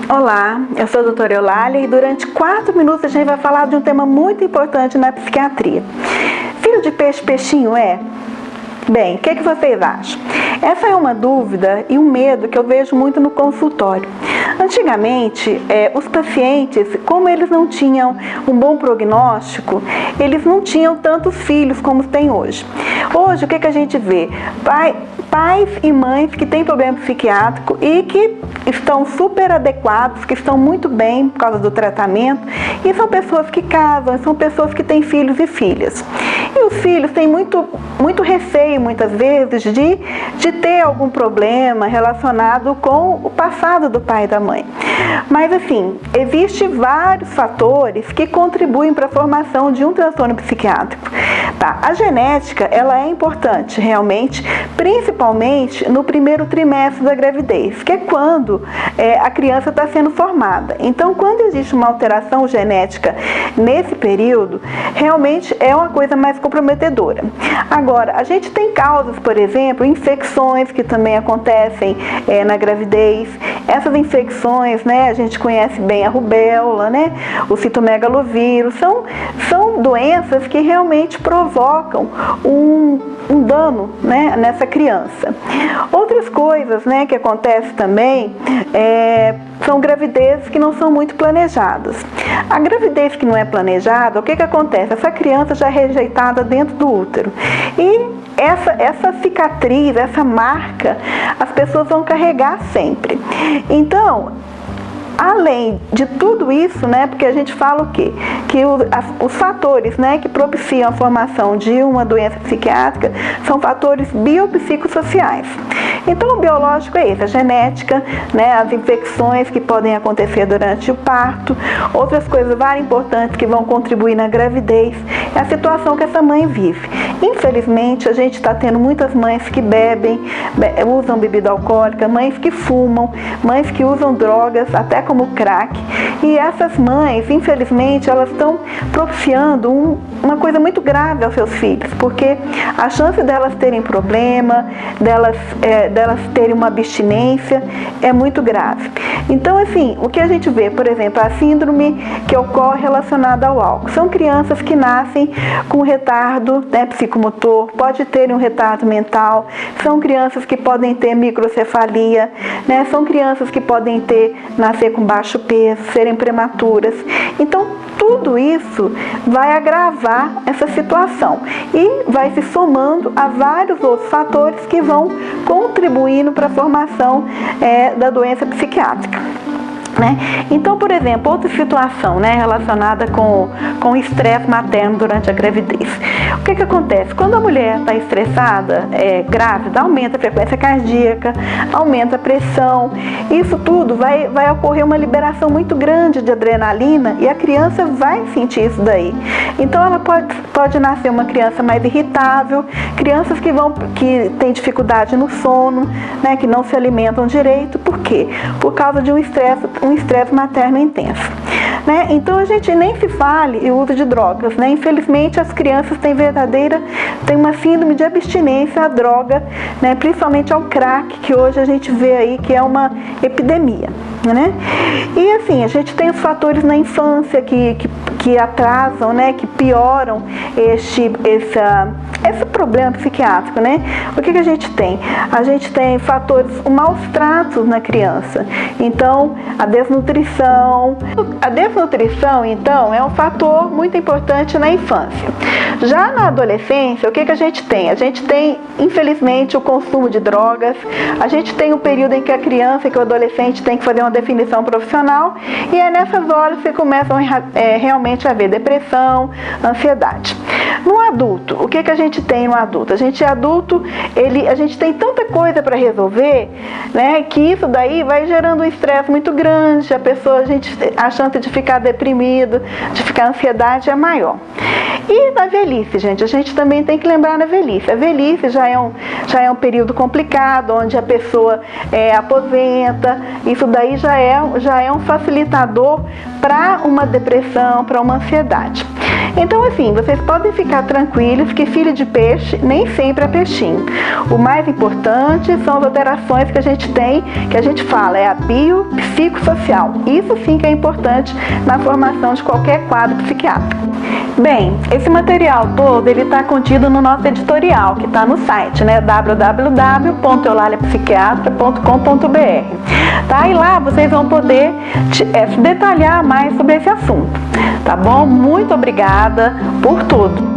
Olá, eu sou a doutora Eulália e durante 4 minutos a gente vai falar de um tema muito importante na psiquiatria. Filho de peixe, peixinho é? Bem, o que vocês acham? Essa é uma dúvida e um medo que eu vejo muito no consultório. Antigamente, os pacientes, como eles não tinham um bom prognóstico, eles não tinham tantos filhos como tem hoje. Hoje, o que a gente vê? Pais e mães que têm problema psiquiátrico e que estão super adequados, que estão muito bem por causa do tratamento, e são pessoas que casam, são pessoas que têm filhos e filhas. E os filhos têm muito receio, muitas vezes, de ter algum problema relacionado com o passado do pai e da mãe. Mas, assim, existem vários fatores que contribuem para a formação de um transtorno psiquiátrico. Tá? A genética, ela é importante, realmente, principalmente no primeiro trimestre da gravidez, que é quando a criança está sendo formada. Então, quando existe uma alteração genética nesse período, realmente é uma coisa mais comprometedora. Agora, a gente tem causas, por exemplo, infecções que também acontecem na gravidez. Essas infecções, né, a gente conhece bem a rubéola, né, o citomegalovírus, são doenças que realmente provocam um dano, né, nessa criança. Outras coisas, né, que acontecem também são gravidezes que não são muito planejadas. A gravidez que não é planejada, o que acontece? Essa criança já é rejeitada dentro do útero. E essa cicatriz, essa marca, as pessoas vão carregar sempre. Então, além de tudo isso, né, porque a gente fala o quê? Que os fatores, né, que propiciam a formação de uma doença psiquiátrica são fatores biopsicossociais. Então, o biológico é esse, a genética, né, as infecções que podem acontecer durante o parto, outras coisas várias importantes que vão contribuir na gravidez, é a situação que essa mãe vive. Infelizmente, a gente está tendo muitas mães que bebem, usam bebida alcoólica, mães que fumam, mães que usam drogas, até como crack, e essas mães, infelizmente, elas estão propiciando uma coisa muito grave aos seus filhos, porque a chance delas terem problema, delas terem uma abstinência, é muito grave. Então, assim, o que a gente vê, por exemplo, a síndrome que ocorre relacionada ao álcool, são crianças que nascem com retardo, né, psicomotor, pode ter um retardo mental, são crianças que podem ter microcefalia, né, são crianças que podem nascer com baixo peso, serem prematuras. Então, tudo isso vai agravar essa situação e vai se somando a vários outros fatores que vão contribuindo para a formação da doença psiquiátrica. Né? Então, por exemplo, outra situação, né, relacionada com o estresse materno durante a gravidez. O que acontece? Quando a mulher está estressada, grávida, aumenta a frequência cardíaca, aumenta a pressão, isso tudo vai ocorrer uma liberação muito grande de adrenalina e a criança vai sentir isso daí. Então, ela pode nascer uma criança mais irritável, crianças que têm dificuldade no sono, né, que não se alimentam direito. Por quê? Por causa de um estresse materno intenso. Né? Então, a gente nem se fale o uso de drogas. Né? Infelizmente, as crianças têm uma síndrome de abstinência à droga, né? Principalmente ao crack, que hoje a gente vê aí que é uma epidemia. Né? E assim, a gente tem os fatores na infância que atrasam, né? Que pioram esse problema psiquiátrico. Né? O que a gente tem? A gente tem fatores, maus tratos na criança. Então, a desnutrição. A desnutrição, então, é um fator muito importante na infância. Já na adolescência, o que a gente tem? A gente tem, infelizmente, o consumo de drogas, a gente tem um período em que a criança, que o adolescente tem que fazer uma definição profissional, e é nessas horas que começam realmente a haver depressão, ansiedade. No adulto, o que a gente tem no adulto? A gente tem tanta coisa para resolver, né, que isso daí vai gerando um estresse muito grande, a chance de ficar deprimido, de ficar ansiedade é maior. E na velhice, gente, a gente também tem que lembrar na velhice. A velhice já é um período complicado, onde a pessoa aposenta, isso daí já é um facilitador para uma depressão, para uma ansiedade. Então, assim, vocês podem ficar tranquilos que filho de peixe nem sempre é peixinho. O mais importante são as alterações que a gente tem, que a gente fala, é a biopsicossocial. Isso sim que é importante na formação de qualquer quadro psiquiátrico. Bem, esse material todo ele está contido no nosso editorial, que está no site, né, www.eulalipsiquiatra.com.br. Tá? E lá vocês vão poder detalhar mais sobre esse assunto. Tá bom? Muito obrigada por tudo.